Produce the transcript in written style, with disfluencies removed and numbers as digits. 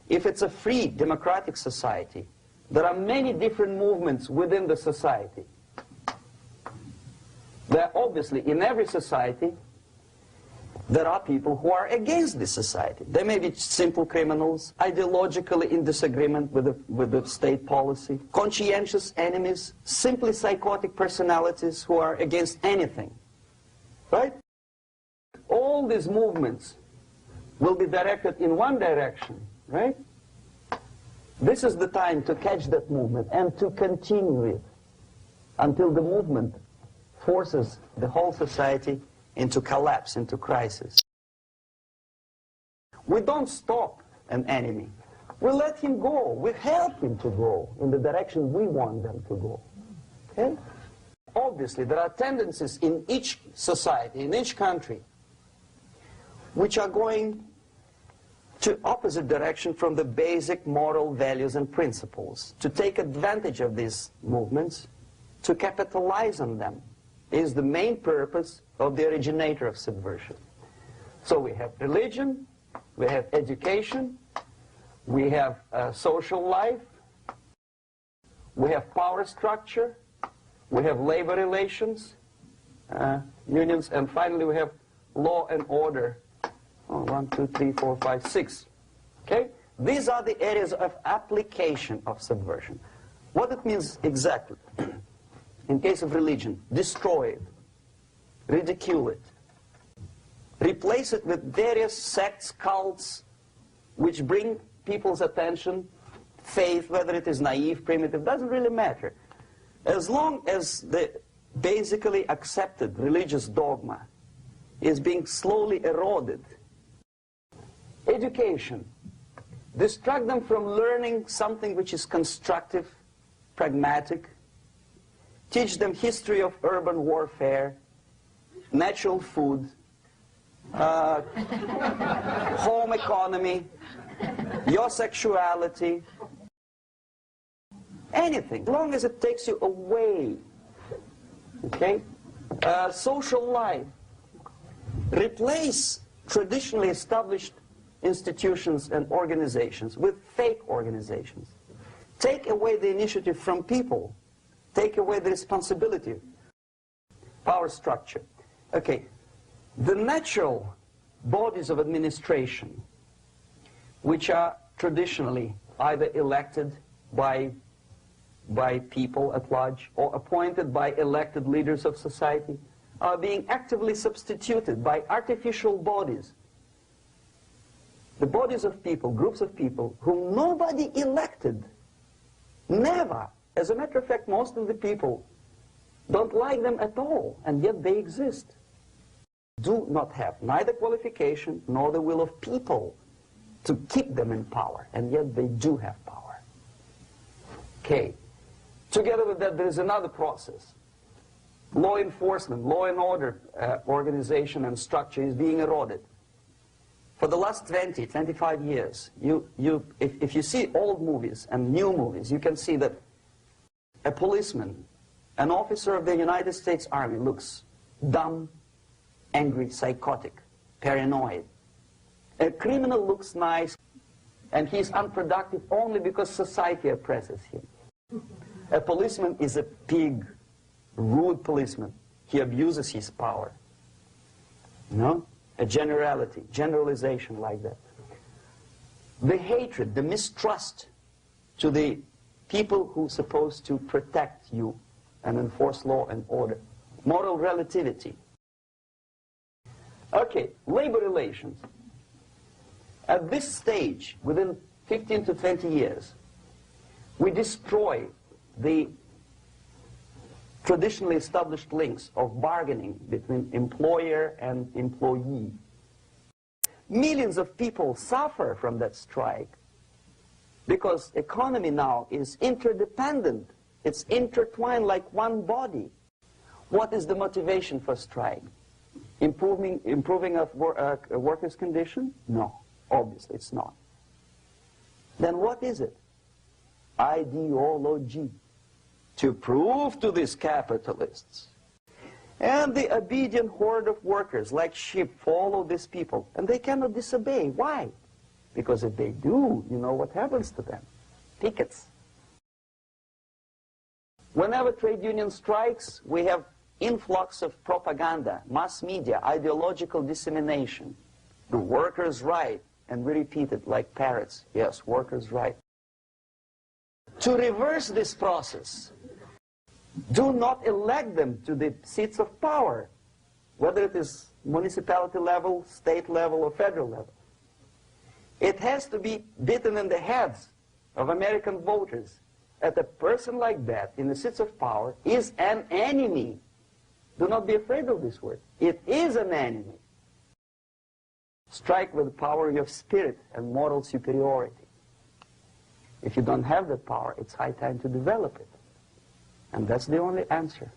if it's a free democratic society, there are many different movements within the society. There are obviously, in every society, there are people who are against this society. They may be simple criminals, ideologically in disagreement with the state policy, conscientious enemies, simply psychotic personalities who are against anything. Right? All these movements will be directed in one direction, right? This is the time to catch that movement and to continue it until the movement forces the whole society into collapse, into crisis. We don't stop an enemy. We let him go. We help him to go in the direction we want them to go. Okay? Obviously, there are tendencies in each society, in each country, which are going to opposite direction from the basic moral values and principles. To take advantage of these movements, to capitalize on them, is the main purpose of the originator of subversion. So we have religion, we have education, we have social life, we have power structure, we have labor relations, unions, and finally we have law and order. 1, 2, 3, 4, 5, 6. Okay? These are the areas of application of subversion. What it means exactly? In case of religion, destroy it, ridicule it, replace it with various sects, cults, which bring people's attention, faith, whether it is naive, primitive, doesn't really matter. As long as the basically accepted religious dogma is being slowly eroded. Education. Distract them from learning something which is constructive, pragmatic. Teach them history of urban warfare, natural food, home economy, your sexuality, anything, as long as it takes you away. Okay? Social life. Replace traditionally established institutions and organizations with fake organizations. Take away the initiative from people. Take away the responsibility. Power structure. Okay, the natural bodies of administration, which are traditionally either elected by people at large or appointed by elected leaders of society, are being actively substituted by artificial bodies. The bodies of people, groups of people, whom nobody elected. Never. As a matter of fact, most of the people don't like them at all, and yet they exist. Do not have neither qualification nor the will of people to keep them in power, and yet they do have power. Okay. Together with that, there is another process. Law enforcement, law and order organization and structure is being eroded. For the last 20, 25 years, if you see old movies and new movies, you can see that a policeman, an officer of the United States Army, looks dumb, angry, psychotic, paranoid. A criminal looks nice, and he's unproductive only because society oppresses him. A policeman is a pig, rude policeman. He abuses his power. No? A generalization like that. The hatred, the mistrust to the people who are supposed to protect you and enforce law and order. Moral relativity. Okay, labor relations. At this stage, within 15 to 20 years, we destroy the traditionally established links of bargaining between employer and employee. Millions of people suffer from that strike because economy now is interdependent. It's intertwined like one body. What is the motivation for strike? Improving of workers' condition? No, obviously it's not. Then what is it? Ideology. To prove to these capitalists. And the obedient horde of workers, like sheep, follow these people. And they cannot disobey. Why? Because if they do, you know what happens to them. Pickets. Whenever trade union strikes, we have influx of propaganda, mass media, ideological dissemination. The workers' right, and we repeat it like parrots. Yes, workers' right. To reverse this process, do not elect them to the seats of power, whether it is municipality level, state level, or federal level. It has to be beaten in the heads of American voters that a person like that in the seats of power is an enemy. Do not be afraid of this word. It is an enemy. Strike with the power of spirit and moral superiority. If you don't have that power, it's high time to develop it. And that's the only answer.